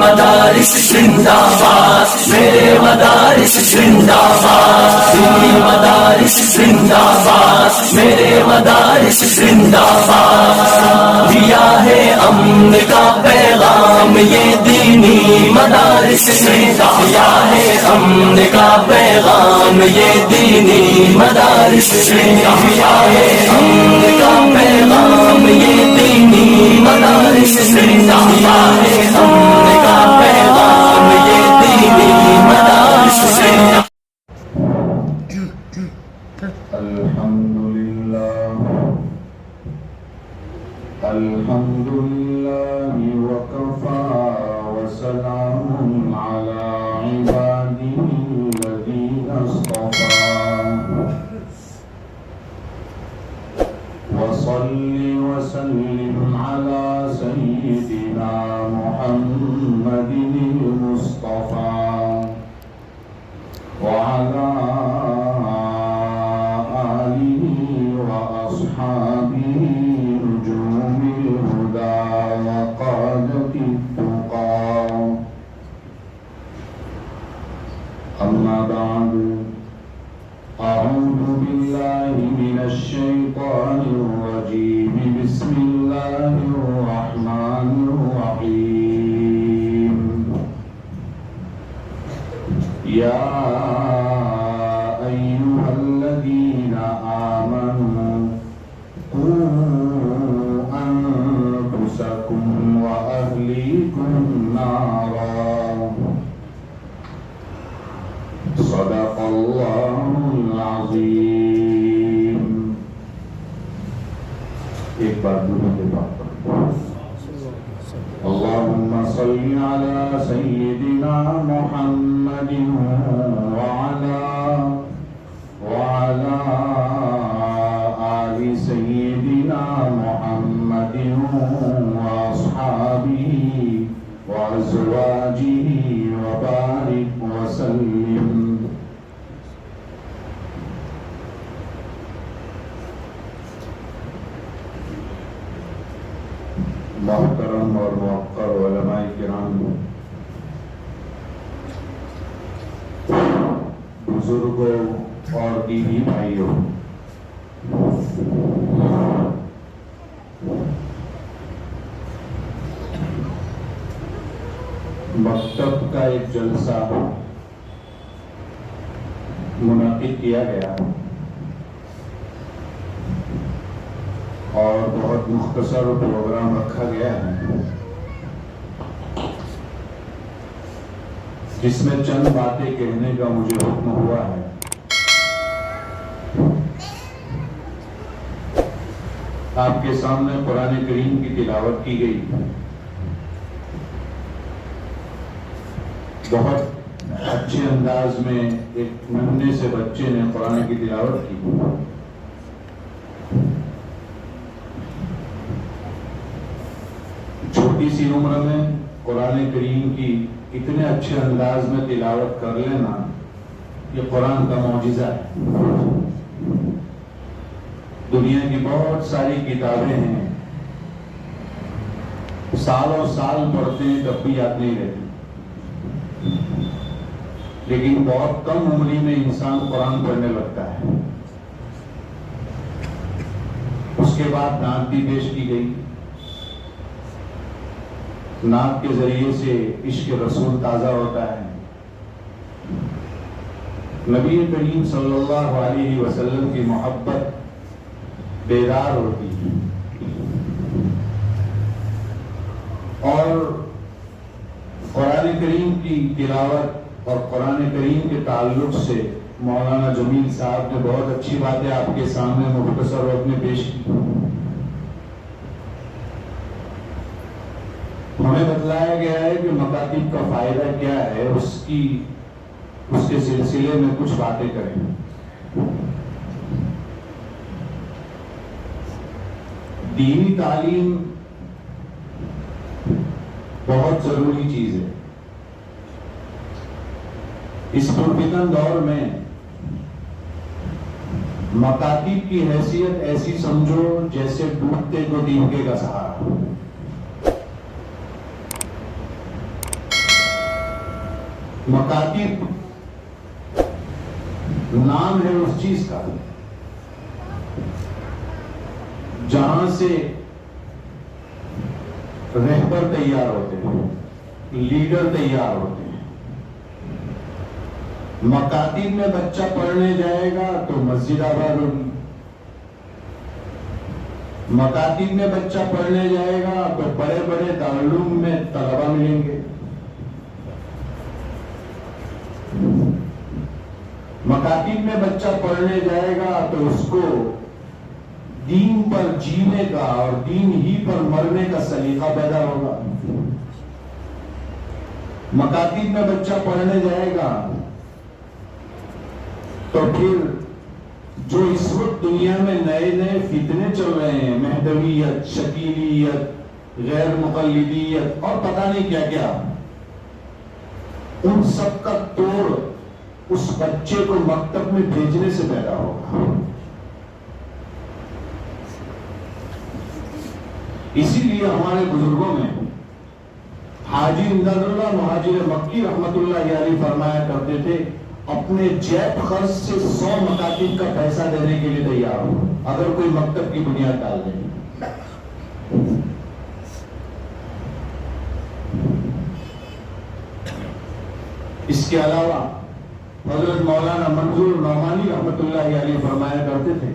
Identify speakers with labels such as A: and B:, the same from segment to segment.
A: مدارس زندہ باد، میرے مدارس زندہ باد، دینی مدارس زندہ باد، میرے مدارس زندہ باد، دیا ہے امن کا پیغام یہ دینی مدارس نے، دیا ہے امن کا پیغام یہ دینی مدارس نے، دیا ہے امن کا پیغام یہ دینی مدارس نے، دیا ہے امن کا پیغام یہ دینی مدارس نے۔
B: الحمد لله وكفى وسلام على عباده الذين اصطفى وصل وسلم على سيدنا محمد المصطفى وعلى آله وأصحابه نجوم الهدى وقادة التقى، أما بعد، أعوذ بالله من الشيطان الرجيم، بسم الله الرحمن الرحيم، يا أيها الذين آمنوا قوا أنفسكم وأهليكم نارا، صدق الله العظيم۔ ایک بار درود پاک اللهم صل على سيدنا محمد وعلى آل سيدنا محمد وأصحابه وأزواجه وبارك وسلم۔ محترم اور موقر علماء کرام، بزرگوں اور دینی بھائیوں، مکتب کا ایک جلسہ منعقد کیا گیا اور بہت مختصر پروگرام رکھا گیا ہے، جس میں چند باتیں کہنے کا مجھے حکم ہوا ہے۔ آپ کے سامنے قرآن کریم کی تلاوت کی گئی، بہت اچھے انداز میں ایک ننھے سے بچے نے قرآن کی تلاوت کی۔ چھوٹی سی عمر میں قرآن کریم کی اتنے اچھے انداز میں تلاوت کر لینا، یہ قرآن کا معجزہ ہے۔ دنیا کی بہت ساری کتابیں ہیں، سالوں سال پڑھتے ہیں تب بھی یاد نہیں رہتی، لیکن بہت کم عمری میں انسان قرآن پڑھنے لگتا ہے۔ اس کے بعد نعت بھی پیش کی گئی، نعت کے ذریعے سے عشق رسول تازہ ہوتا ہے، نبی کریم صلی اللہ علیہ وسلم کی محبت بیدار ہوتی ہے، اور قرآن کریم کی تلاوت اور قرآن کریم کے تعلق سے مولانا جمیل صاحب نے بہت اچھی باتیں آپ کے سامنے مختصر وقت میں پیش کی۔ ہمیں بتلایا گیا ہے کہ مکاتب کا فائدہ کیا ہے، اس کے سلسلے میں کچھ باتیں کریں۔ دینی تعلیم بہت ضروری چیز ہے۔ اس پرفتن دور میں مکاتب کی حیثیت ایسی سمجھو جیسے ڈوبتے کو تینکے کا سہارا۔ مکاتب نام ہے اس چیز کا جہاں سے رہبر تیار ہوتے ہیں، لیڈر تیار ہوتے ہیں۔ مکاتب میں بچہ پڑھنے جائے گا تو مسجد آباد ہوگی، مکاتب میں بچہ پڑھنے جائے گا تو بڑے بڑے دارالعلوم میں طلبہ ملیں گے، مکاتب میں بچہ پڑھنے جائے گا تو اس کو دین پر جینے کا اور دین ہی پر مرنے کا سلیقہ پیدا ہوگا۔ مکاتب میں بچہ پڑھنے جائے گا تو پھر جو اس وقت دنیا میں نئے نئے فتنے چل رہے ہیں، مہدویت، شکیلیت، غیر مقلدیت اور پتہ نہیں کیا کیا، ان سب کا توڑ اس بچے کو مکتب میں بھیجنے سے پیدا ہوگا۔ اسی لیے ہمارے بزرگوں میں حاجی امداد اللہ مہاجر مکی رحمت اللہ علیہ فرمایا کرتے تھے، اپنے جیب خرچ سے 100 مکاتب کا پیسہ دینے کے لیے تیار ہو اگر کوئی مکتب کی بنیاد ڈال دے۔ اس کے علاوہ حضرت مولانا منظور نعمانی رحمت اللہ علیہ فرمایا کرتے تھے،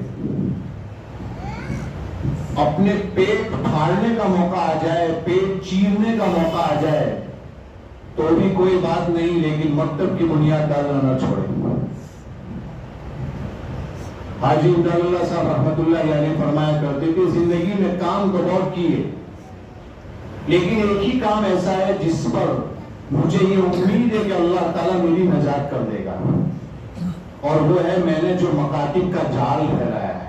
B: اپنے پیٹ پھاڑنے کا موقع آ جائے، پیٹ چیرنے کا موقع آ جائے تو بھی کوئی بات نہیں، لیکن مکتب کی بنیاد ڈالنا نہ چھوڑے۔ حاجی امداد اللہ صاحب رحمت اللہ علیہ فرمایا کرتے تھے، زندگی میں کام تو بہت کیے لیکن ایک ہی کام ایسا ہے جس پر مجھے یہ امید ہے کہ اللہ تعالیٰ میری نجات کر دے گا، اور وہ ہے میں نے جو مکاتب کا جال پھیلایا ہے۔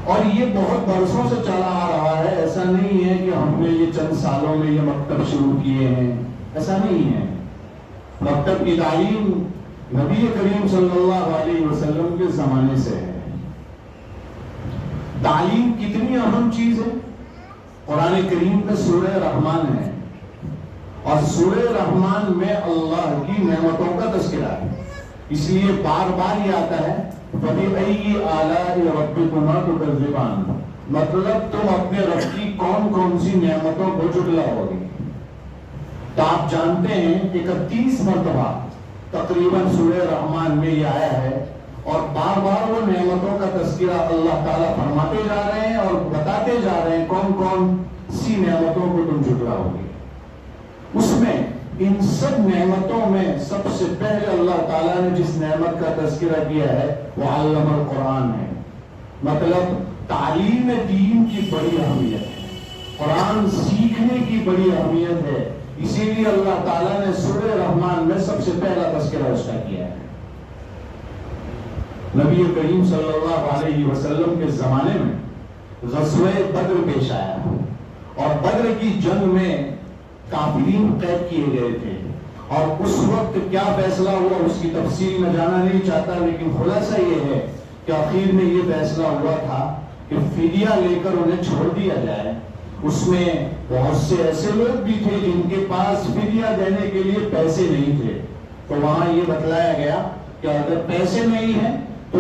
B: اور یہ بہت برسوں سے چلا آ رہا ہے، ایسا نہیں ہے کہ ہم نے یہ چند سالوں میں یہ مکتب شروع کیے ہیں، ایسا نہیں ہے۔ مکتب کی تعلیم نبی کریم صلی اللہ علیہ وسلم کے زمانے سے ہے۔ تعلیم کتنی اہم چیز ہے، قرآن کریم میں سورہ رحمان ہے، اور سورہ رحمان میں اللہ کی نعمتوں کا تذکرہ ہے، اس لیے بار بار یہ آتا ہے فَبِأَيِّ آلَاءِ رَبِّكُمَا تُكَذِّبَانِ، مطلب تم اپنے رب کی کون کون سی نعمتوں کو جھٹلاؤ گے۔ تو آپ جانتے ہیں 31 مرتبہ تقریباً سورہ رحمان میں یہ آیا ہے، اور بار بار وہ نعمتوں کا تذکرہ اللہ تعالیٰ فرماتے جا رہے ہیں اور بتاتے جا رہے ہیں کون کون سی نعمتوں کو تم جھٹلاؤ گے۔ اس میں ان سب نعمتوں میں سب سے پہلے اللہ تعالیٰ نے جس نعمت کا تذکرہ کیا ہے وہ علم القرآن ہے، مطلب تعلیم دین کی بڑی اہمیت ہے، قرآن سیکھنے کی بڑی اہمیت ہے، اسی لیے اللہ تعالیٰ نے سورہ رحمان میں سب سے پہلا تذکرہ اس کا کیا ہے۔ نبی کریم صلی اللہ علیہ وسلم کے زمانے میں غزوہ بدر پیش آیا، اور بدر کی جنگ میں کافرین قید کیے گئے تھے، اور اس وقت کیا فیصلہ ہوا اس کی تفصیل میں جانا نہیں چاہتا، لیکن خلاصہ یہ ہے کہ آخر میں یہ فیصلہ ہوا تھا کہ فدیہ لے کر انہیں چھوڑ دیا جائے۔ اس میں بہت سے ایسے لوگ بھی تھے جن کے پاس فدیہ دینے کے لیے پیسے نہیں تھے، تو وہاں یہ بتلایا گیا کہ اگر پیسے نہیں ہیں تو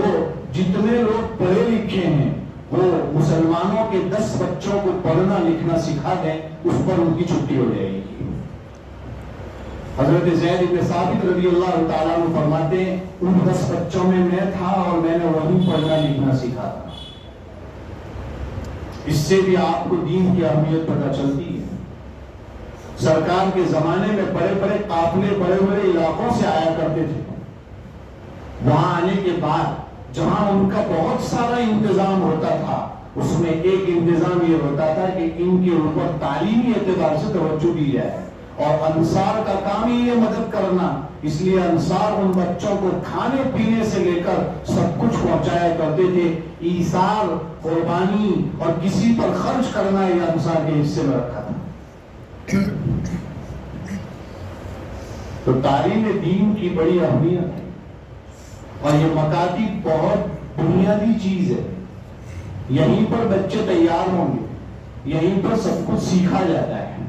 B: جتنے لوگ پڑھے لکھے ہیں وہ مسلمانوں کے 10 بچوں کو پڑھنا لکھنا سکھا دیں، اس پر ان کی چھٹی ہو جائے گی۔ حضرت زید بن ثابت رضی اللہ تعالیٰ عنہ فرماتے ہیں ان 10 بچوں میں میں تھا اور میں نے وہیں پڑھنا لکھنا سیکھا تھا۔ اس سے بھی آپ کو دین کی اہمیت پتہ چلتی ہے۔ سرکار کے زمانے میں بڑے بڑے قافلے بڑے بڑے علاقوں سے آیا کرتے تھے، وہاں آنے کے بعد جہاں ان کا بہت سارا انتظام ہوتا تھا اس میں ایک انتظام یہ ہوتا تھا کہ ان کے اوپر تعلیمی اعتبار سے توجہ دی جائے، اور انصار کا کام ہی یہ مدد کرنا، اس لیے انصار ان بچوں کو کھانے پینے سے لے کر سب کچھ پہنچایا کرتے تھے۔ ایثار، قربانی اور کسی پر خرچ کرنا یہ انصار کے حصے میں رکھا تھا۔ تو تعلیم دین کی بڑی اہمیت ہے، اور یہ مکاتب بہت بنیادی چیز ہے، یہیں پر بچے تیار ہوں گے، یہیں پر سب کچھ سیکھا جاتا ہے۔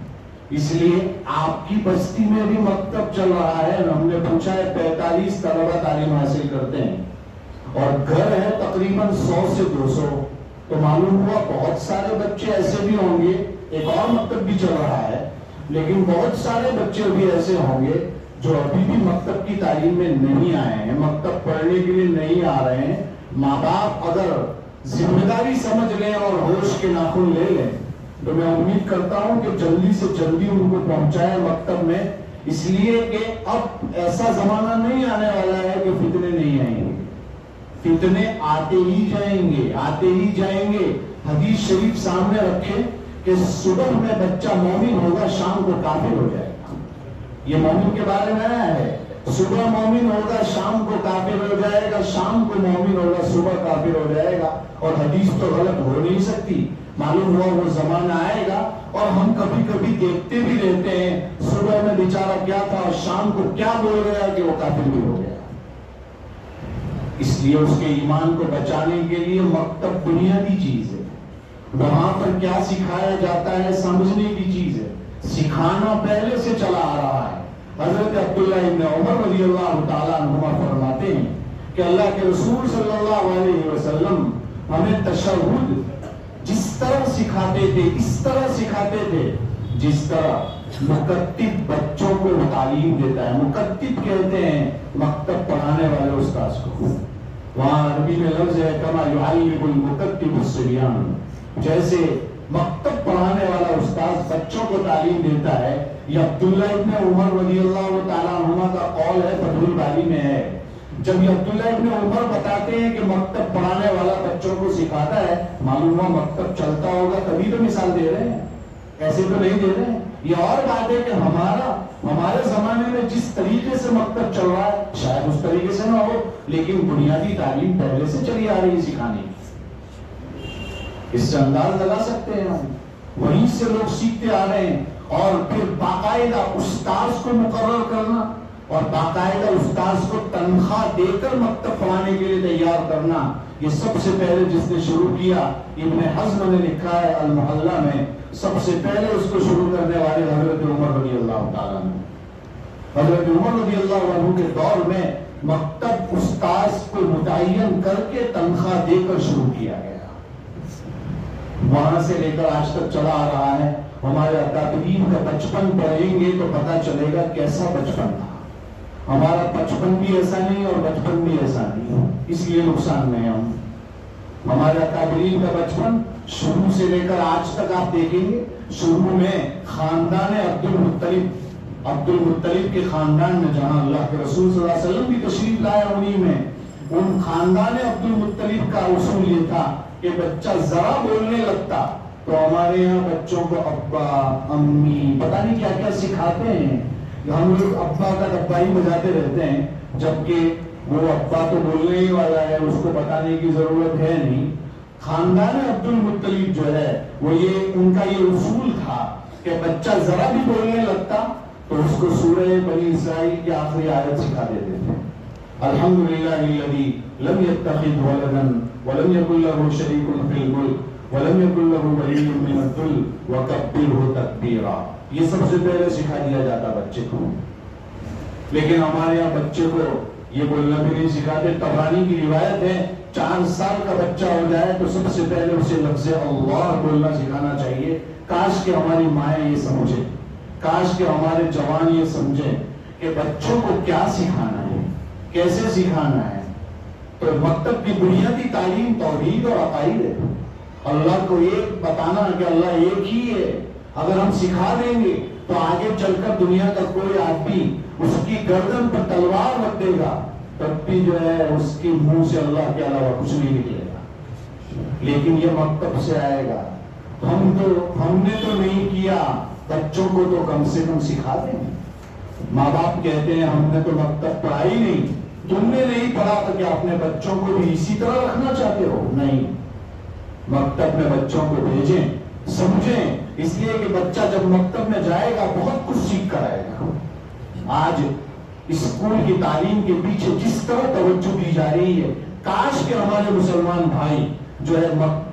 B: اس لیے آپ کی بستی میں بھی مکتب چل رہا ہے. ہم نے پوچھا ہے 45 طلبہ تعلیم حاصل کرتے ہیں اور گھر ہے تقریباً 100 سے 200. تو معلوم ہوا بہت سارے بچے ایسے بھی ہوں گے. ایک اور مکتب بھی چل رہا ہے لیکن بہت سارے بچے بھی ایسے ہوں گے جو ابھی بھی مکتب کی تعلیم میں نہیں آئے ہیں, مکتب پڑھنے کے لیے نہیں آ رہے ہیں. ماں باپ اگر ذمہ داری سمجھ لیں اور ہوش کے ناخن لے لیں تو میں امید کرتا ہوں کہ جلدی سے جلدی ان کو پہنچائے مکتب میں. اس لیے کہ اب ایسا زمانہ نہیں آنے والا ہے کہ فتنے نہیں آئیں گے. فتنے آتے ہی جائیں گے, آتے ہی جائیں گے. حدیث شریف سامنے رکھیں کہ صبح میں بچہ مومن ہوگا, شام کو کافر ہو جائے گا. یہ مومن کے بارے میں آیا ہے. صبح مومن ہوگا, شام کو کافر ہو جائے گا, شام کو مومن ہوگا, صبح کافر ہو جائے گا. اور حدیث تو غلط ہو نہیں سکتی. معلوم ہوا وہ زمانہ آئے گا اور ہم کبھی کبھی دیکھتے بھی رہتے ہیں صبح میں بیچارہ کیا تھا اور شام کو کیا بول گیا کہ وہ کافر بھی ہو گیا. اس لیے اس کے ایمان کو بچانے کے لیے مکتب بنیادی چیز ہے. وہاں پر کیا سکھایا جاتا ہے سمجھنے کی چیز ہے. سکھانا پہلے سے چلا آ رہا ہے. حضرت عبداللہ ابن عمر رضی اللہ تعالیٰ عنہما فرماتے ہیں کہ اللہ کے رسول صلی اللہ علیہ وسلم ہمیں تشہد جس طرح سکھاتے تھے, اس طرح سکھاتے تھے جس طرح مکتب بچوں کو تعلیم دیتا ہے. مکتب کہتے ہیں مکتب پڑھانے والے استاذ کو. وہاں عربی میں لفظ ہے کما یعلم المکتب الصبیان. جیسے مکتب پڑھانے والا استاذ بچوں کو تعلیم دیتا ہے. یہ عبداللہ ابن عمر رضی اللہ تعالیٰ عنہما کا قول ہے, فتح الباری میں ہے. جب یہ عبداللہ ابن عمر بتاتے ہیں کہ مکتب پڑھانے والا بچوں کو سکھاتا ہے, معلوم ہوا مکتب چلتا ہوگا تبھی تو مثال دے رہے ہیں, ایسے تو نہیں دے رہے ہیں. یہ اور بات ہے کہ ہمارے زمانے میں جس طریقے سے مکتب چل رہا ہے شاید اس طریقے سے نہ ہو, لیکن بنیادی تعلیم پہلے سے چلی آ رہی ہے سکھانے کی. اس سے انداز لگا سکتے ہیں ہم. وہیں سے لوگ سیکھتے آ رہے ہیں. اور پھر باقاعدہ استاذ کو مقرر کرنا اور باقاعدہ استاذ کو تنخواہ دے کر مکتب پڑھانے کے لیے تیار کرنا, یہ سب سے پہلے جس نے شروع کیا ابن حزم نے لکھا ہے المحلہ میں, سب سے پہلے اس کو شروع کرنے والے حضرت عمر رضی اللہ تعالیٰ عنہ. حضرت عمر رضی اللہ عنہ کے دور میں مکتب استاذ کو متعین کر کے تنخواہ دے کر شروع کیا گیا. وہاں سے لے کر آج تک چلا آ رہا ہے. ہمارے اکابرین کا بچپن پڑھیں گے تو پتہ چلے گا کیسا بچپن تھا. ہمارا بچپن بھی ایسا نہیں اور بچپن بھی ایسا نہیں, اس لیے نقصان میں ہم. ہمارے اکابرین کا بچپن شروع سے لے کر آج تک آپ دیکھیں گے, شروع میں خاندان عبد المطلب کے خاندان میں, جہاں اللہ کے رسول صلی اللہ علیہ وسلم بھی تشریف لائے انہی میں, ان خاندان عبد المطلب کا اصول یہ تھا کہ بچہ ذرا بولنے لگتا تو ہمارے یہاں بچوں کو ابا امی پتہ نہیں کیا کیا سکھاتے ہیں. ہم لوگ ابا کا ڈبہ ہی بجاتے رہتے ہیں, جبکہ وہ ابا تو بولنے ہی والا ہے, اس کو بتانے کی ضرورت ہے نہیں. خاندان عبد المطلب جو ہے وہ یہ ان کا یہ اصول تھا کہ بچہ ذرا بھی بولنے لگتا تو اس کو سورہ بنی اسرائیل کی آخری آیت سکھا دیتے تھے. الحمدللہ الذی لم یتخذ ولدا ولم یکن لہ شریک فی الملک وَلَمْ يَكُنْ لَهُ وَلِيٌّ مِّنَ الذُّلِّ وَكَبِّرْهُ تَكْبِيرًا. یہ سب سے پہلے سکھا دیا جاتا بچے کو. لیکن ہمارے یہاں بچے کو یہ بولنا بھی نہیں سکھاتے. طبرانی کی روایت ہے 4 سال کا بچہ ہو جائے تو سب سے پہلے اسے لفظ اللہ بولنا سکھانا چاہیے. کاش کہ ہماری مائیں یہ سمجھیں, کاش کہ ہمارے جوان یہ سمجھیں کہ بچوں کو کیا سکھانا ہے, کیسے سکھانا ہے. تو مکتب کی بنیادی تعلیم توحید اور عقائد ہے. اللہ کو ایک بتانا کہ اللہ ایک ہی ہے. اگر ہم سکھا دیں گے تو آگے چل کر دنیا کا کوئی آدمی اس کی گردن پر تلوار رکھ دے گا تب بھی جو ہے اس کے منہ سے اللہ کے علاوہ کچھ نہیں نکلے گا. لیکن یہ مکتب سے آئے گا. ہم نے تو نہیں کیا, بچوں کو تو کم سے کم سکھا دیں. ماں باپ کہتے ہیں ہم نے تو مکتب پڑھا ہی نہیں. تم نے نہیں پڑھا تو کیا اپنے بچوں کو بھی اسی طرح رکھنا چاہتے ہو؟ نہیں, مکتب میں بچوں کو بھیجیں, سمجھیں. اس لیے کہ بچہ جب مکتب میں جائے گا بہت کچھ سیکھ کر آئے گا. آج اسکول کی تعلیم کے پیچھے جس طرح توجہ دی جا رہی ہے, کاش کہ ہمارے مسلمان بھائی جو ہے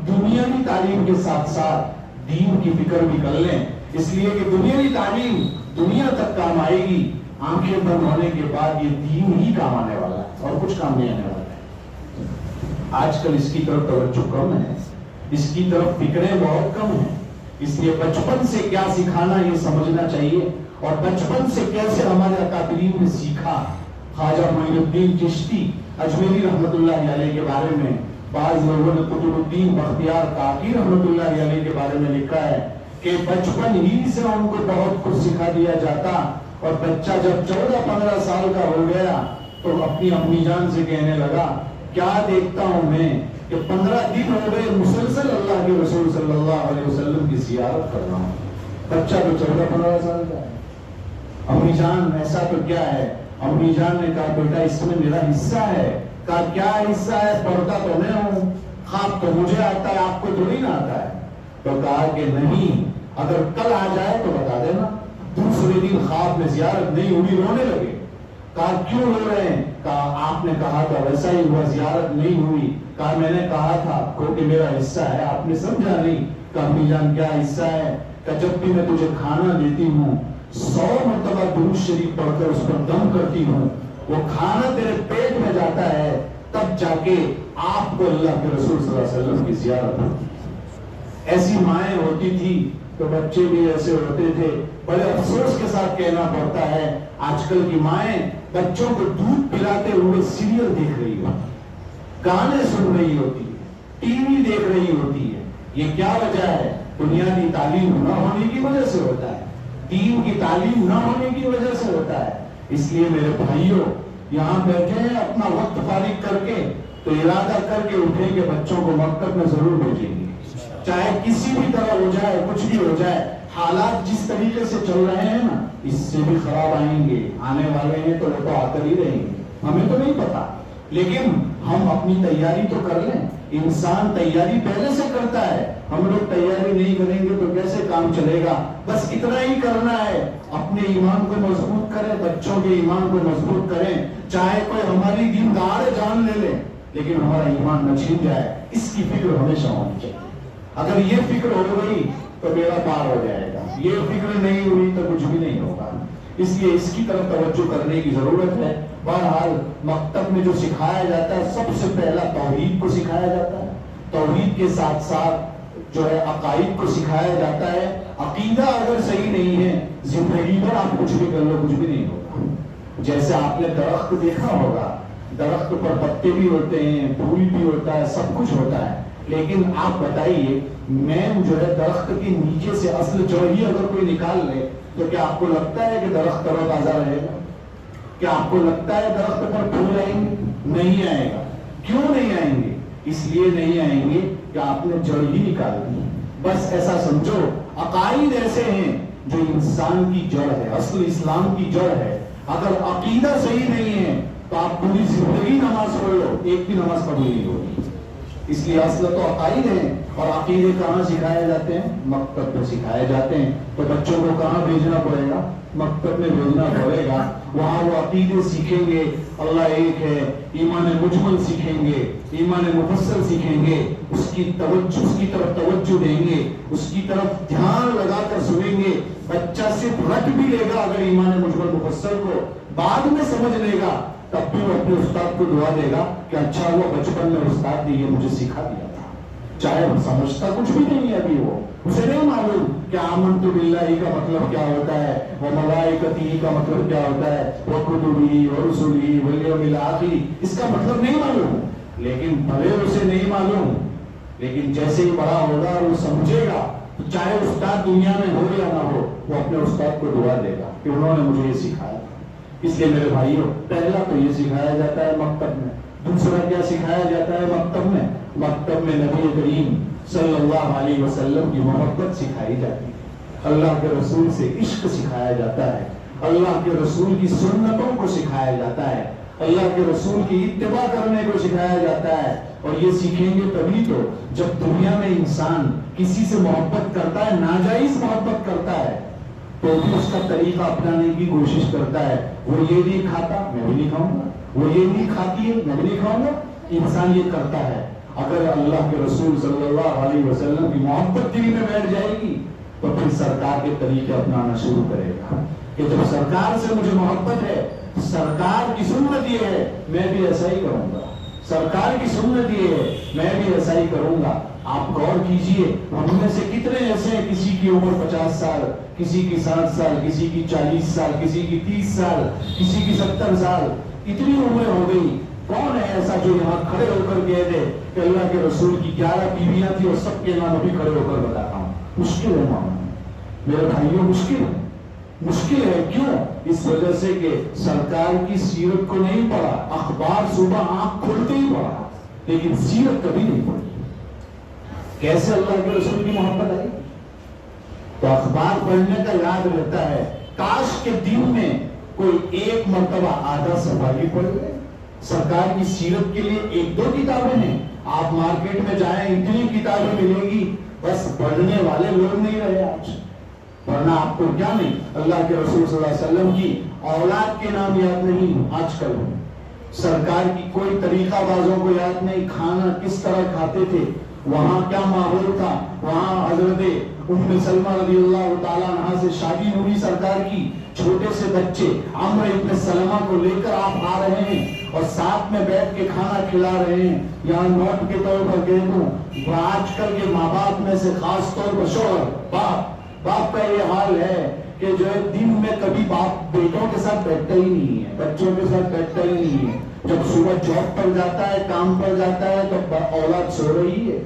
B: دنیاوی تعلیم کے ساتھ ساتھ دین کی فکر بھی کر لیں، اس لیے کہ دنیاوی تعلیم دنیا تک کام آئے گی، آنکھیں بند ہونے کے بعد یہ دین ہی کام آنے والا ہے اور کچھ کام نہیں آنے والا ہے۔ آج کل اس کی طرف توجہ کم ہے، اس کی طرف فکریں بہت کم ہیں، اس لیے بچپن سے کیا سکھانا یہ سمجھنا چاہیے، اور بچپن سے کیسے ہمارے اکابرین نے سیکھا۔ خواجہ معین الدین چشتی اجمیری رحمۃ اللہ علیہ کے بارے میں بعض لوگوں نے قطب الدین بختیار کاکی رحمۃ اللہ علیہ کے بارے میں لکھا ہے کہ بچپن ہی سے ان کو بہت کچھ سکھا دیا جاتا، اور بچہ جب 14-15 سال کا ہو گیا تو اپنی امی جان سے کہنے لگا کیا دیکھتا ہوں میں کہ 15 دن ہو گئے مسلسل اللہ کے رسول صلی اللہ علیہ وسلم کی زیارت کر رہا ہوں۔ بچہ تو 14-15 سال کا ہے۔ امی جان ایسا تو کیا ہے؟ امی جان نے کہا بیٹا اس میں میرا حصہ ہے۔ کہا کیا حصہ ہے؟ پڑھتا تو میں ہوں، خواب تو مجھے آتا ہے، آپ کو تھوڑی نہ آتا ہے۔ تو کہا کہ نہیں، اگر کل آ جائے تو بتا دینا۔ دوسرے دن خواب میں زیارت نہیں ہوئی، رونے لگے۔ کہا کیوں رو رہے ہیں؟ کہا آپ نے کہا تھا ویسا ہی ہوا، زیارت نہیں ہوئی۔ کہا میں نے کہا تھا کہ میرا حصہ ہے، آپ نے سمجھا نہیں۔ کہا امی جان کیا حصہ ہے؟ کہ جب بھی میں تجھے کھانا دیتی ہوں 100 مرتبہ درود شریف پڑھ کر اس پر دم کرتی ہوں، وہ کھانا تیرے پیٹ میں جاتا ہے، تب جا کے آپ کو اللہ کے رسول صلی اللہ علیہ وسلم کی زیارت ہوتی۔ ایسی مائیں ہوتی تھی تو بچے بھی ایسے ہوتے تھے۔ بڑے افسوس کے ساتھ کہنا پڑتا ہے آج کل کی مائیں بچوں کو دودھ پلاتے ہوئے سیریل دیکھ رہی ہوتی، گانے سن رہی ہوتی ہے، ٹی وی دیکھ رہی ہوتی ہے۔ یہ کیا وجہ ہے؟ بنیادی تعلیم نہ ہونے کی وجہ سے ہوتا ہے، دین کی تعلیم نہ ہونے کی وجہ سے ہوتا ہے۔ اس لیے میرے بھائیوں یہاں بیٹھے ہیں، اپنا وقت فارغ کر کے تو ارادہ کر کے اٹھیں کہ بچوں کو مکتب میں ضرور بھیجیں گے، چاہے کسی بھی طرح ہو جائے، کچھ بھی ہو جائے۔ حالات جس طریقے سے چل رہے ہیں نا، اس سے بھی خراب آئیں گے، آنے والے ہیں تو وہ تو آ کر ہی رہیں گے، ہمیں تو نہیں پتا، لیکن ہم اپنی تیاری تو کر لیں۔ انسان تیاری پہلے سے کرتا ہے، ہم لوگ تیاری نہیں کریں گے تو کیسے کام چلے گا؟ بس اتنا ہی کرنا ہے، اپنے ایمان کو مضبوط کریں، بچوں کے ایمان کو مضبوط کریں، چاہے کوئی ہماری دیندار جان لے لے لیکن ہمارا ایمان نہ چھن جائے، اس کی فکر ہمیشہ ہونی چاہیے۔ اگر یہ فکر ہو گئی تو بیڑا پار ہو جائے گا، یہ فکر نہیں ہوئی تو کچھ بھی نہیں ہوگا۔ اس لیے اس کی طرف توجہ کرنے کی ضرورت ہے۔ بہرحال مکتب میں جو سکھایا جاتا ہے سب سے پہلا توحید کو سکھایا جاتا ہے، توحید کے ساتھ ساتھ جو ہے عقائد کو سکھایا جاتا ہے۔ عقیدہ اگر صحیح نہیں ہے زندگی میں آپ کچھ بھی کر لو کچھ بھی نہیں ہوگا۔ جیسے آپ نے درخت دیکھا ہوگا، درخت پر پتے بھی ہوتے ہیں، پھول بھی ہوتا ہے، سب کچھ ہوتا ہے، لیکن آپ بتائیے مین جو ہے درخت کے نیچے سے اصل جڑ ہی اگر کوئی نکال لے تو کیا آپ کو لگتا ہے کہ درخت تر و تازہ رہے گا؟ کیا آپ کو لگتا ہے درخت پر پھول آئیں گے؟ نہیں آئے گا۔ کیوں نہیں آئیں گے؟ اس لیے نہیں آئیں گے کہ آپ نے جڑ ہی نکال دی۔ بس ایسا سمجھو عقائد ایسے ہیں جو انسان کی جڑ ہے، اصل اسلام کی جڑ ہے۔ اگر عقیدہ صحیح نہیں ہے تو آپ پوری زندگی نماز پڑھ لو، ایک بھی نماز قبول نہیں ہوگی۔ اس لیے اصل تو عقائد ہیں، اور عقیدے کہاں سکھائے جاتے ہیں؟ مکتب میں سکھائے جاتے ہیں۔ تو بچوں کو کہاں بھیجنا پڑے گا؟ مکتب میں بھیجنا پڑے گا۔ وہاں وہ عقیدے سیکھیں گے، اللہ ایک ہے، ایمان مجمل سیکھیں گے، ایمان مفصل سیکھیں گے، اس کی طرف توجہ دیں گے، اس کی طرف دھیان لگا کر سنیں گے۔ بچہ صرف رٹ بھی لے گا اگر ایمان مجمل مفصل کو، بعد میں سمجھ لے گا تب بھی وہ اپنے استاد کو دعا دے گا کہ اچھا ہوا بچپن میں استاد نے یہ مجھے سکھا دیا تھا، چاہے وہ سمجھتا کچھ بھی نہیں ہے ابھی، وہ اسے نہیں معلوم کہ آمنت باللہ کا مطلب کیا ہوتا ہے، وہ ملائکتی کا مطلب کیا ہوتا ہے، وہ کتبی و رسلی والیوم الآخر، اس کا مطلب نہیں معلوم، لیکن بھلے اسے نہیں معلوم، لیکن جیسے ہی بڑا ہوگا اور وہ سمجھے گا تو چاہے استاد دنیا میں ہو یا نہ ہو وہ اپنے استاد کو دعا دے گا کہ انہوں نے مجھے یہ سکھایا۔ اس لیے میرے بھائیوں پہلا تو یہ سکھایا جاتا ہے مکتب میں۔ دوسرا کیا سکھایا جاتا ہے مکتب میں؟ مکتب میں نبی کریم صلی اللہ علیہ وسلم کی محبت سکھائی جاتی ہے، اللہ کے رسول سے عشق سکھایا جاتا ہے، اللہ کے رسول کی سنتوں کو سکھایا جاتا ہے، اللہ کے رسول کی اتباع کرنے کو سکھایا جاتا ہے۔ اور یہ سیکھیں گے تبھی تو جب دنیا میں انسان کسی سے محبت کرتا ہے، ناجائز محبت کرتا ہے تو بھی اس کا طریقہ اپنانے کی کوشش کرتا ہے۔ وہ یہ نہیں کھاتا میں بھی نہیں کھاؤں گا، وہ یہ نہیں کھاتی ہے میں بھی نہیں کھاؤں گا، انسان یہ کرتا ہے۔ اگر اللہ کے رسول صلی اللہ علیہ وسلم کی محبت دل میں بیٹھ جائے گی تو پھر سرکار کے طریقے اپنانا شروع کرے گا کہ جب سرکار سے مجھے محبت ہے، سرکار کی سنت یہ ہے میں بھی ایسا ہی کروں گا، سرکار کی سنت یہ ہے میں بھی ایسا ہی کروں گا۔ آپ غور کیجئے ہم میں سے کتنے ایسے ہیں، کسی کی عمر 50 سال، کسی کی 60 سال، کسی کی 40 سال، کسی کی 30 سال، کسی کی 70 سال، اتنی عمریں ہو گئی۔ کون ہے ایسا جو یہاں کھڑے ہو کر کہہ دے کہ اللہ کے رسول کی 11 بیویاں تھی اور سب کے نام ابھی کھڑے ہو کر بتاتا ہوں؟ مشکل ہے معاملہ میرے بھائیوں، مشکل ہے۔ مشکل ہے کیوں؟ اس وجہ سے کہ سرکار کی سیرت کو نہیں پڑھا، اخبار صبح آنکھ کھلتے ہی پڑھا لیکن سیرت کبھی نہیں پڑھی۔ کیسے اللہ کے رسول کی محبت آئی؟ تو اخبار پڑھنے کا یاد رہتا ہے، کاش کے دن میں کوئی ایک مرتبہ آدھا صفحہ بھی پڑھ لے۔ سرکار کی سیرت کے لیے 1-2 کتابیں ہیں، آپ مارکیٹ میں جائیں اتنی کتابیں ملیں گی، بس پڑھنے والے لوگ نہیں رہے آج۔ ورنہ آپ کو کیا نہیں، اللہ کے رسول صلی اللہ علیہ وسلم کی اولاد کے نام یاد نہیں آج کل، سرکار کی کوئی طریقہ بازوں کو یاد نہیں، کھانا کس طرح کھاتے تھے، وہاں کیا ماحول تھا، وہاں حضرت ام سلمہ رضی اللہ تعالیٰ عنہ سے شادی ہوئی سرکار کی، چھوٹے سے بچے عمرو ابن سلمہ کو لے کر آپ آ رہے ہیں اور ساتھ میں بیٹھ کے کھانا کھلا رہے ہیں۔ یہاں نوٹ کے طور پر کہہ دوں، آج کل کے ماں باپ میں سے خاص طور پر شوہر باپ کا یہ حال ہے کہ جو ہے دن میں کبھی باپ بیٹوں کے ساتھ بیٹھتا ہی نہیں ہے، بچوں کے ساتھ بیٹھتا ہی نہیں ہے۔ جب صبح جاب پر جاتا ہے، کام پر جاتا ہے تو اولاد سو رہی ہے،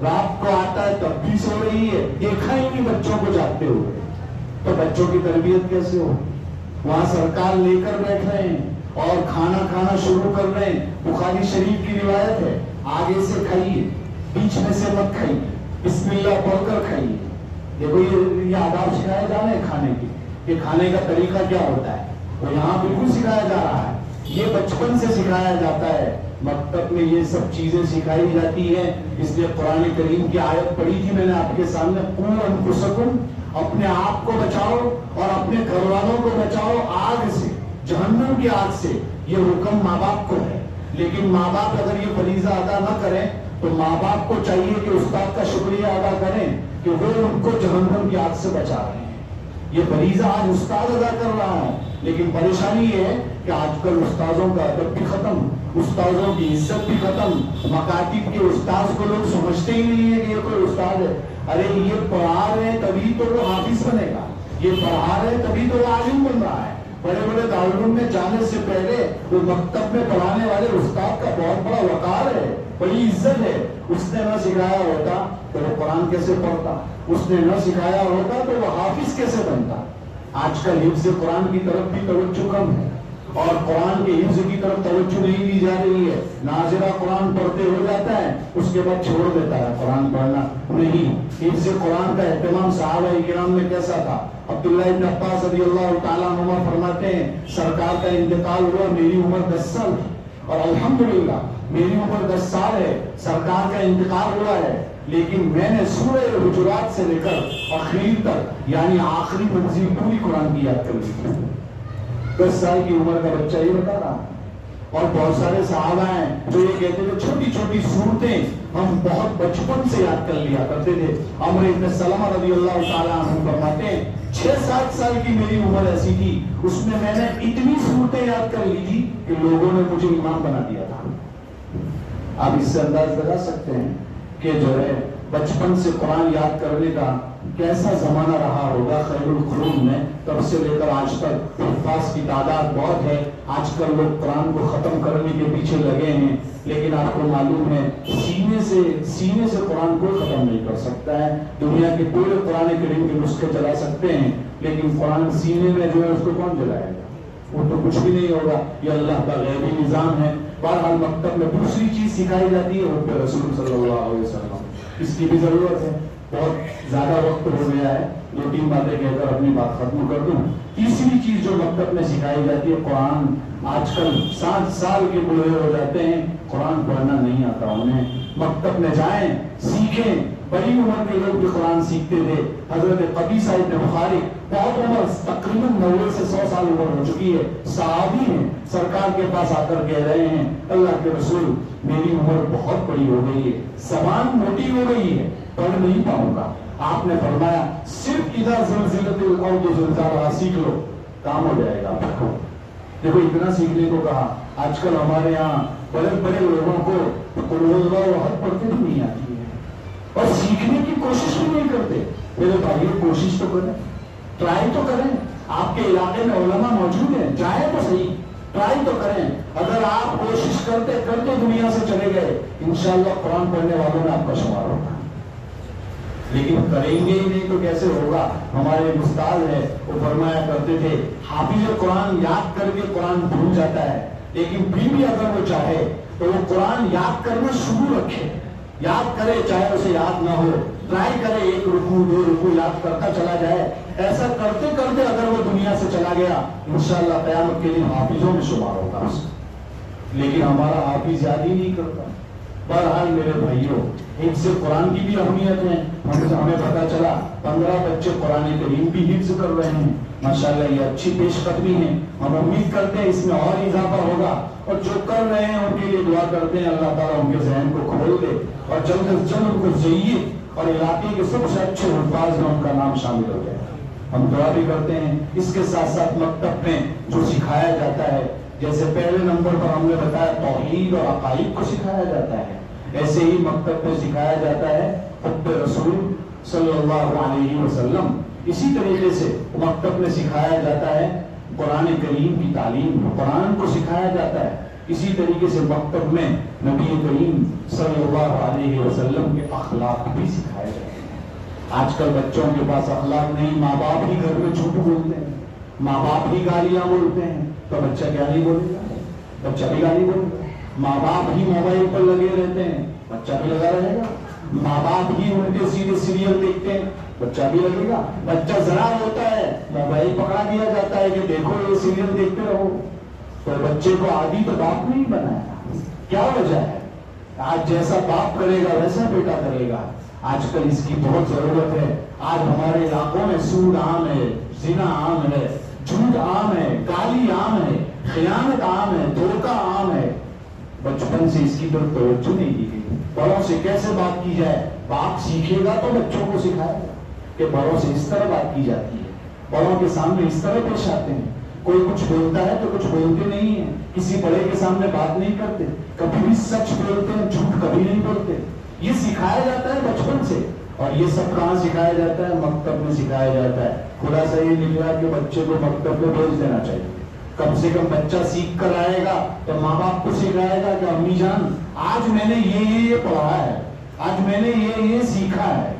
B: رات کو آتا ہے تب بھی سو رہی ہے، دیکھا ہی نہیں بچوں کو جاگتے ہوئے، تو بچوں کی تربیت کیسے ہو؟ وہاں سرکار لے کر بیٹھ رہے ہیں اور کھانا شروع کر رہے ہیں۔ بخاری شریف کی روایت ہے، آگے سے کھائیے، بیچ میں سے مت کھائیے، بسم اللہ پڑھ کر کھائیے۔ دیکھو یہ آداب سکھائے جا رہے ہیں کھانے کے، کہ کھانے کا طریقہ کیا ہوتا ہے، وہ یہاں بالکل سکھایا جا رہا ہے، یہ بچپن سے سکھایا جاتا ہے، مکتب میں یہ سب چیزیں سکھائی جاتی ہیں۔ اس لیے قرآن کریم کی آیت پڑھی تھی میں نے آپ کے سامنے، قوا انفسکم، اپنے آپ کو بچاؤ اور اپنے گھر والوں کو بچاؤ آگ سے، جہنم کی آگ سے۔ یہ حکم ماں باپ کو ہے، لیکن ماں باپ اگر یہ فریضہ ادا نہ کریں تو ماں باپ کو چاہیے کہ استاد کا شکریہ ادا کریں کہ وہ ان کو جہنم کی آگ سے بچا رہے ہیں۔ یہ فریضہ آج استاد ادا کر رہا ہے، لیکن پریشانی یہ ہے کہ آج کل استاذوں کا ادب بھی ختم، استاذوں کی عزت بھی ختم، مکاتب کے استاذ کو لوگ سمجھتے ہی نہیں ہے کہ یہ کوئی استاد ہے۔ ارے یہ پڑھا رہے ہیں تبھی تو وہ حافظ بنے گا، یہ پڑھا رہے ہیں تبھی تو وہ عالم بن رہا ہے۔ بڑے بڑے دارالعلوم میں جانے سے پہلے وہ مکتب میں پڑھانے والے استاد کا بہت بڑا وقار ہے، بڑی عزت ہے۔ اس نے نہ سکھایا ہوتا تو وہ قرآن کیسے پڑھتا، اس نے نہ سکھایا ہوتا تو وہ حافظ کیسے بنتا۔ آج کل حفظ قرآن کی طرف بھی توجہ کم ہے اور قرآن کے حفظ کی طرف توجہ نہیں دی جا رہی ہے۔ ناظرہ قرآن پڑھتے ہو جاتا ہے، اس کے بعد چھوڑ دیتا ہے قرآن پڑھنا۔ نہیں، حفظ قرآن کا اہتمام صحابہ کرام میں کیسا تھا؟ عبداللہ ابن عباس رضی اللہ تعالیٰ عنہ فرماتے ہیں سرکار کا انتقال ہوا، میری عمر 10 سال تھی اور الحمدللہ میری عمر 10 سال ہے، سرکار کا انتقال ہوا ہے، لیکن میں نے سورہ حجرات سے لے کر اخیر تک یعنی آخری منزل پوری قرآن کی یاد کر لی تھی۔ 10 سال کی عمر کا بچہ یہ بتا رہا ہے۔ اور بہت سارے صحابہ ہیں جو یہ کہتے تھے چھوٹی چھوٹی صورتیں ہم بہت بچپن سے یاد کر لیا کرتے تھے۔ عمرو بن سلمہ رضی اللہ تعالیٰ عنہ فرماتے ہیں 6-7 سال کی میری عمر ایسی تھی، اس میں میں نے اتنی صورتیں یاد کر لی تھی کہ لوگوں نے مجھے امام بنا دیا تھا۔ آپ اس سے انداز لگا سکتے ہیں کہ جو ہے بچپن سے قرآن یاد کرنے کا کیسا زمانہ رہا ہوگا خیر القرون میں، تب سے لے کر آج تک حفاظ کی تعداد بہت ہے۔ آج کل لوگ قرآن کو ختم کرنے کے پیچھے لگے ہیں، لیکن آپ کو معلوم ہے سینے سے قرآن کوئی ختم نہیں کر سکتا ہے۔ دنیا کے پورے قرآن کریم کے نسخے چلا سکتے ہیں، لیکن قرآن سینے میں جو ہے اس کو کون جلائے گا؟ وہ تو کچھ بھی نہیں ہوگا، یہ اللہ کا غیبی نظام ہے۔ بہرحال مکتب میں دوسری چیز سکھائی جاتی ہے حب رسول صلی اللہ علیہ وسلم، اس کی بھی ضرورت ہے۔ بہت زیادہ وقت ہو گیا ہے، 2-3 باتیں کہہ کر اپنی بات ختم کر دوں۔ تیسری چیز جو مکتب میں سکھائی جاتی ہے قرآن۔ آج کل 7 سال کے بوڑھے ہو جاتے ہیں، قرآن پڑھنا نہیں آتا انہیں۔ مکتب میں جائیں، سیکھیں، بڑی عمر کے لوگ بھی قرآن سیکھتے تھے. حضرت قبیصہ ابن مخارق بہت عمر تقریباً 90 سے 100 سال عمر ہو چکی ہے, صحابی ہیں, سرکار کے پاس آ کر کہہ رہے ہیں اللہ کے رسول میری عمر بہت بڑی ہو گئی ہے, زبان موٹی ہو گئی ہے, پڑھ نہیں پاؤں گا. آپ نے فرمایا صرف اذا زلزلت الارض زلزالها سیکھ لو, کام ہو جائے گا. دیکھو اتنا سیکھنے کو کہا. آج کل ہمارے یہاں بڑے بڑے لوگوں کو قل هو اللہ احد پڑھتے بھی نہیں آتی ہے اور سیکھنے کی کوشش بھی نہیں کرتے. میرے بھائیوں کوشش تو کریں, ٹرائی تو کریں. آپ کے علاقے میں علماء موجود ہیں, جائیں تو صحیح, ٹرائی تو کریں. اگر آپ کوشش کرتے کرتے دنیا سے چلے گئے انشاءاللہ قرآن پڑھنے والوں میں آپ کا شمار ہوگا. لیکن کریں گے ہی نہیں تو کیسے ہوگا. ہمارے استاد ہے وہ فرمایا کرتے تھے حافظ قرآن یاد کر کے قرآن بھول جاتا ہے, لیکن پھر بھی اگر وہ چاہے تو وہ قرآن یاد کرنا شروع رکھے, یاد کرے چاہے اسے یاد نہ ہو, ٹرائی کرے, 1 رکوع 2 رکوع یاد کرتا چلا جائے. ایسا کرتے کرتے اگر وہ دنیا سے چلا گیا انشاءاللہ قیامت کے دن حافظوں میں شمار ہوگا اس. لیکن ہمارا حافظ یاد ہی نہیں کرتا. بہرحال میرے بھائیوں حفظ قرآن کی بھی اہمیت ہے. ہمیں پتا چلا 15 بچے قرآن کریم بھی حفظ کر رہے ہیں. ماشاءاللہ یہ اچھی پیش قدمی ہے. ہم امید کرتے ہیں اس میں اور اضافہ ہوگا, اور جو کر رہے ہیں ان کے لیے دعا کرتے ہیں اللہ تعالیٰ ان کے ذہن کو کھول دے اور جلد از جلد ان کو جید اور علاقے کے سب سے اچھے حفاظ میں ان کا نام شامل ہو جائے. ہم دعا بھی کرتے ہیں. اس کے ساتھ ساتھ مکتب میں جو سکھایا جاتا ہے, جیسے پہلے نمبر پر ہم نے بتایا توحید اور عقائد کو سکھایا جاتا ہے, ایسے ہی مکتب میں سکھایا جاتا ہے حب رسول صلی اللہ علیہ وسلم. اسی طریقے سے مکتب میں سکھایا جاتا ہے قرآن کریم کی تعلیم, قرآن کو سکھایا جاتا ہے. اسی طریقے سے مکتب میں نبی کریم صلی اللہ علیہ وسلم کے اخلاق بھی سکھائے جاتے ہیں. آج کل بچوں کے پاس اخلاق نہیں, ماں باپ ہی گھر میں جھوٹ بولتے ہیں, ماں باپ ہی گالیاں بولتے ہیں, تو بچہ کیا نہیں بولے گا, بچہ بھی گالی بولے گا. ماں باپ ہی موبائل پر لگے رہتے ہیں, بچہ بھی لگا رہے گا. ماں باپ ہی الٹے سیدھے سیریل دیکھتے ہیں, بچہ بھی لگے گا. بچہ ذرا ہوتا ہے موبائل پکڑا دیا جاتا ہے کہ دیکھو یہ سیریل دیکھتے رہو, تو بچے کو عادی تو باپ نہیں بنایا. کیا وجہ ہے؟ آج جیسا باپ کرے گا ویسا بیٹا کرے گا. آج کل اس کی بہت ضرورت ہے. آج ہمارے علاقوں میں سود عام ہے, زنا عام ہے, جھوٹ عام ہے, گالی عام ہے, خیانت عام ہے, دھوکہ عام ہے. بچپن سے اس کی طرف توجہ نہیں دی گئی. بڑوں سے کیسے بات کی جائے, باپ سیکھے گا تو بچوں کو سکھائے گا کہ بڑوں سے اس طرح بات کی جاتی ہے, بڑوں کے سامنے اس طرح پیش آتے ہیں. کوئی کچھ بولتا ہے تو کچھ بولتے نہیں ہیں, کسی بڑے کے سامنے بات نہیں کرتے, کبھی بھی سچ بولتے ہیں, جھوٹ کبھی نہیں بولتے. یہ سکھایا جاتا ہے بچپن سے. اور یہ سب کہاں سکھایا جاتا ہے؟ مکتب میں سکھایا جاتا ہے. خلاصہ یہ نکلا کہ بچے کو مکتب میں بھیج دینا چاہیے. کم سے کم بچہ سیکھ کر آئے گا تو ماں باپ کو سکھائے گا کہ امی جان آج میں نے یہ پڑھا ہے, آج میں نے یہ سیکھا ہے,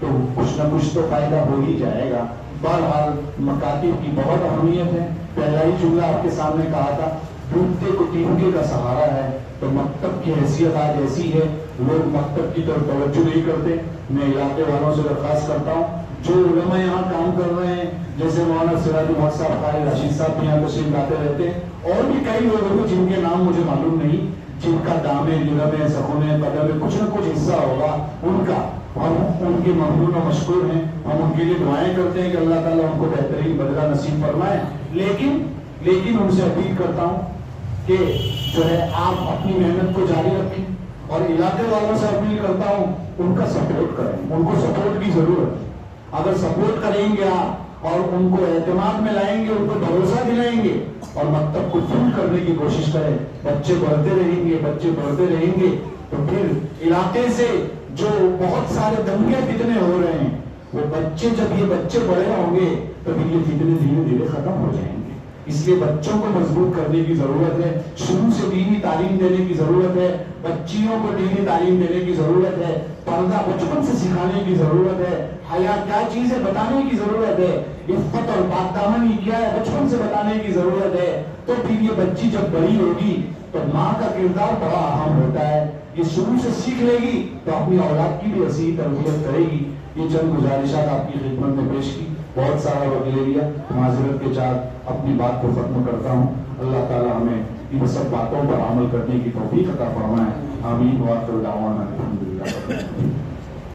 B: تو کچھ نہ کچھ تو فائدہ ہو ہی جائے گا. بہرحال مکاتب کی بہت اہمیت ہے. پہلا ہی جملہ آپ کے سامنے کہا تھا ڈوبتے کو ٹیمکے کا سہارا ہے. تو مکتب کی حیثیت آج ایسی ہے, لوگ مکتب کی طرف توجہ نہیں کرتے. میں علاقے والوں سے درخواست کرتا ہوں جو علماء یہاں کام کر رہے ہیں, جیسے مولانا سراج احمد صاحب, قاری رشید صاحب بھی یہاں تشریف لاتے رہتے ہیں, اور بھی کئی لوگوں کو جن کے نام مجھے معلوم نہیں, جن کا دامے جرمے سخونے قدم کچھ نہ کچھ حصہ ہوگا ان کا, ہم ان کے ممنون و مشکور ہیں. ہم ان کے لیے دعائیں کرتے ہیں کہ اللہ تعالیٰ ان کو بہترین بدلہ نصیب فرمائے. لیکن ان سے اپیل کرتا ہوں کہ جو ہے آپ اپنی محنت کو جاری رکھیں, اور علاقے والوں سے اپیل کرتا ہوں ان کا سپورٹ کریں. ان کو سپورٹ کی ضرورت ہے. اگر سپورٹ کریں گے آپ اور ان کو اعتماد میں لائیں گے, ان کو بھروسہ دلائیں گے اور مکتب کو فل کرنے کی کوشش کریں, بچے بڑھتے رہیں گے تو پھر علاقے سے جو بہت سارے دنگے فتنے ہو رہے ہیں, وہ بچے جب یہ بچے بڑے ہوں گے تو پھر یہ فتنے دھیرے دھیرے ختم ہو جائیں گے. اس لیے بچوں کو مضبوط کرنے کی ضرورت ہے, شروع سے دینی تعلیم دینے کی ضرورت ہے, بچیوں کو دینی تعلیم دینے کی ضرورت ہے, پردہ بچپن سے سکھانے کی ضرورت ہے, حیا کیا چیز ہے بتانے کی ضرورت ہے, عفت اور پاک دامنی کیا ہے بچپن سے بتانے کی ضرورت ہے. تو پھر یہ بچی جب بڑی ہوگی تو ماں کا کردار بڑا اہم ہوتا ہے. یہ شروع سے سیکھ لے گی تو اپنی اولاد کی بھی ایسی تربیت کرے گی. یہ چند گزارشات آپ کی خدمت میں پیش کی, بہت سارا وقت لے لیا, معذرت کے ساتھ اپنی بات کو ختم کرتا ہوں. اللہ تعالی ہمیں ان سب باتوں پر عمل کرنے کی توفیق عطا فرمائے. آمین. وآخر دعوانا الحمدللہ.